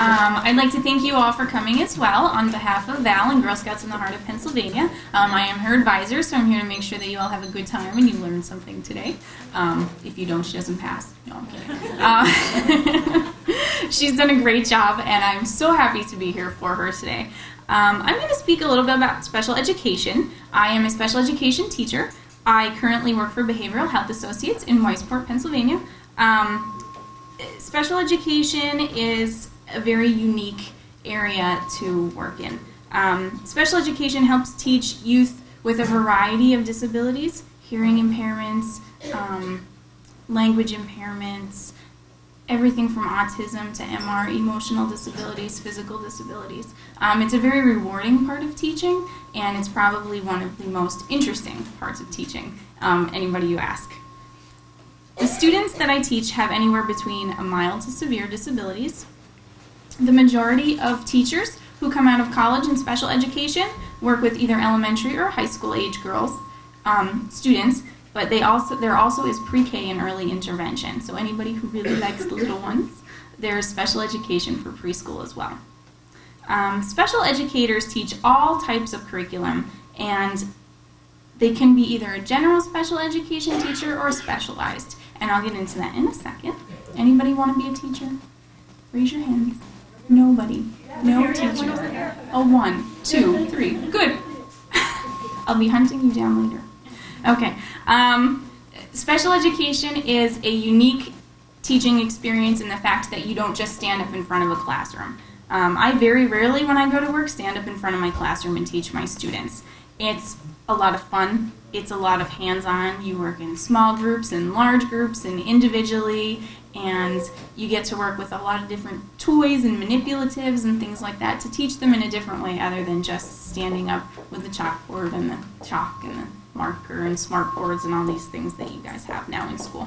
I'd like to thank you all for coming as well on behalf of Val and Girl Scouts in the Heart of Pennsylvania. I am her advisor, so I'm here to make sure that you all have a good time and you learn something today. If you don't, she doesn't pass. No, I'm kidding. She's done a great job, and I'm so happy to be here for her today. I'm going to speak a little bit about special education. I am a special education teacher. I currently work for Behavioral Health Associates in Weisport, Pennsylvania. Special education is a very unique area to work in. Special education helps teach youth with a variety of disabilities, hearing impairments, language impairments, everything from autism to MR, emotional disabilities, physical disabilities. It's a very rewarding part of teaching, and it's probably one of the most interesting parts of teaching, anybody you ask. The students that I teach have anywhere between a mild to severe disabilities. The majority of teachers who come out of college in special education work with either elementary or high school age girls, students, but there also is pre-K and early intervention. So anybody who really likes the little ones, there's special education for preschool as well. Special educators teach all types of curriculum, and they can be either a general special education teacher or specialized. And I'll get into that in a second. Anybody want to be a teacher? Raise your hands. Nobody. No teachers. Oh, 1, 2, 3. Good. I'll be hunting you down later. Okay. Special education is a unique teaching experience in the fact that you don't just stand up in front of a classroom. I very rarely, when I go to work, stand up in front of my classroom and teach my students. It's a lot of fun. It's a lot of hands-on. You work in small groups and large groups and individually, and you get to work with a lot of different toys and manipulatives and things like that to teach them in a different way other than just standing up with the chalkboard and the chalk and the marker and smart boards and all these things that you guys have now in school.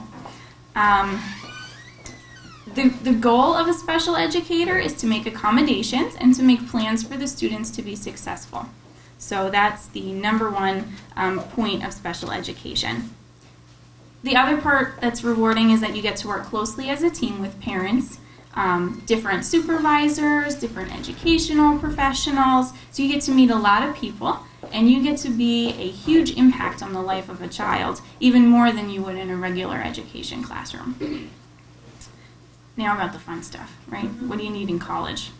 The goal of a special educator is to make accommodations and to make plans for the students to be successful. So that's the number one point of special education. The other part that's rewarding is that you get to work closely as a team with parents, different supervisors, different educational professionals. So you get to meet a lot of people, and you get to be a huge impact on the life of a child, even more than you would in a regular education classroom. Now about the fun stuff, right? What do you need in college?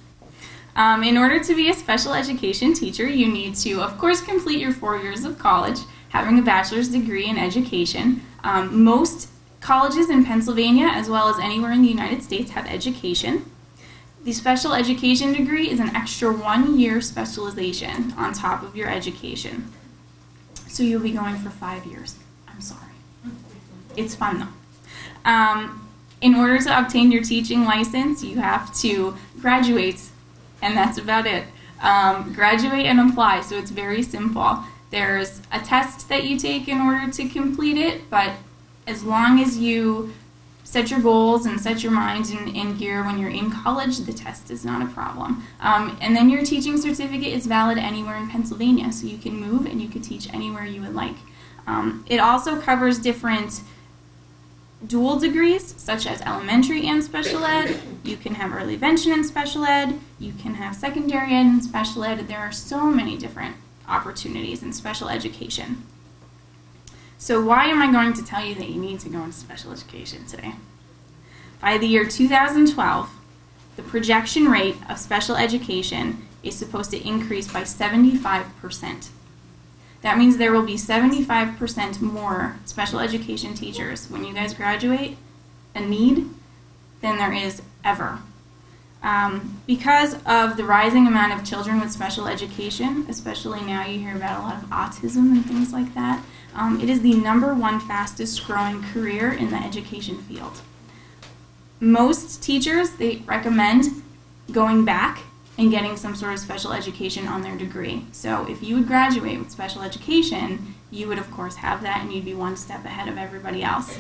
In order to be a special education teacher, you need to, of course, complete your 4 years of college, having a bachelor's degree in education. Most colleges in Pennsylvania, as well as anywhere in the United States, have education. The special education degree is an extra 1-year specialization on top of your education. So you'll be going for 5 years. I'm sorry. It's fun, though. In order to obtain your teaching license, you have to graduate. And that's about it. Graduate and apply, so it's very simple. There's a test that you take in order to complete it, but as long as you set your goals and set your mind in gear when you're in college, the test is not a problem. And then your teaching certificate is valid anywhere in Pennsylvania, so you can move and you can teach anywhere you would like. It also covers different dual degrees, such as elementary and special ed. You can have early intervention and special ed. You can have secondary ed and special ed. There are so many different opportunities in special education. So why am I going to tell you that you need to go into special education today? By the year 2012, the projection rate of special education is supposed to increase by 75%. That means there will be 75% more special education teachers when you guys graduate, a need, than there is ever. Because of the rising amount of children with special education, especially now you hear about a lot of autism and things like that, it is the #1 fastest growing career in the education field. Most teachers, they recommend going back and getting some sort of special education on their degree. So if you would graduate with special education, you would of course have that and you'd be one step ahead of everybody else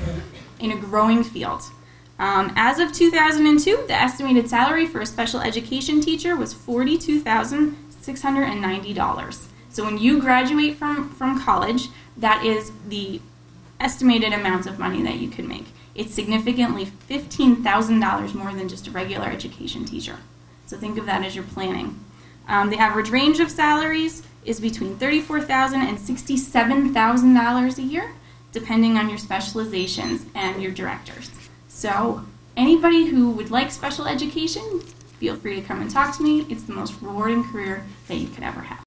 in a growing field. As of 2002, the estimated salary for a special education teacher was $42,690. So when you graduate from college, that is the estimated amount of money that you could make. It's significantly $15,000 more than just a regular education teacher. It's So think of that as your planning. The average range of salaries is between $34,000 and $67,000 a year, depending on your specializations and your directors. So anybody who would like special education, feel free to come and talk to me. It's the most rewarding career that you could ever have.